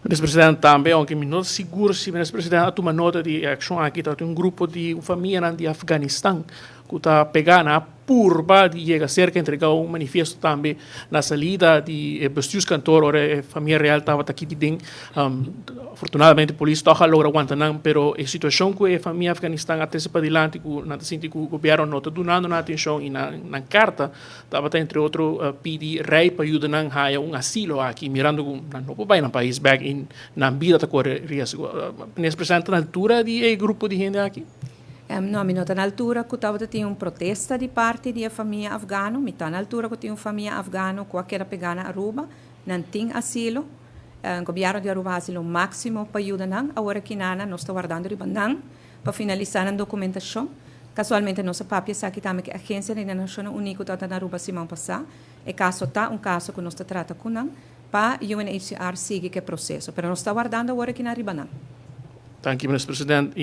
Meneer president, também, aunque me não seguro se meneer president toma nota de ação aqui, tá um grupo de família de Afeganistão que está pegando a purba de chegar cerca entregar um manifesto também na salida de bestuurskantoor, ora a família real estava aqui de dentro. Afortunadamente a polícia está logra aguentar, pero a situação que a família Afeganistão até se para adiante, na senti que o governo não está dando atenção e na carta estava entre outros pedir rei para ajudar a um asilo aqui, mirando não vai no país back na vida está corre risco. Nesse presente na altura de grupo de gente aqui. No, mi nota na altura que estava tinha protesta de parte da família afgana, mi tá na altura que tinha família afgana que quer pegar na Aruba, não tem asilo, o governo de Aruba asilo máximo para ajudar não, agora que nada nós está guardando riba não para finalizar a documentação. Casualmente nossa papia aqui também que a agência da Nações Unidas está na Aruba semana passada, e caso tá caso que nós está trata com não, para UNHCR siga que processo, pero nós está guardando agora que na riba não. Dank je, meneer president.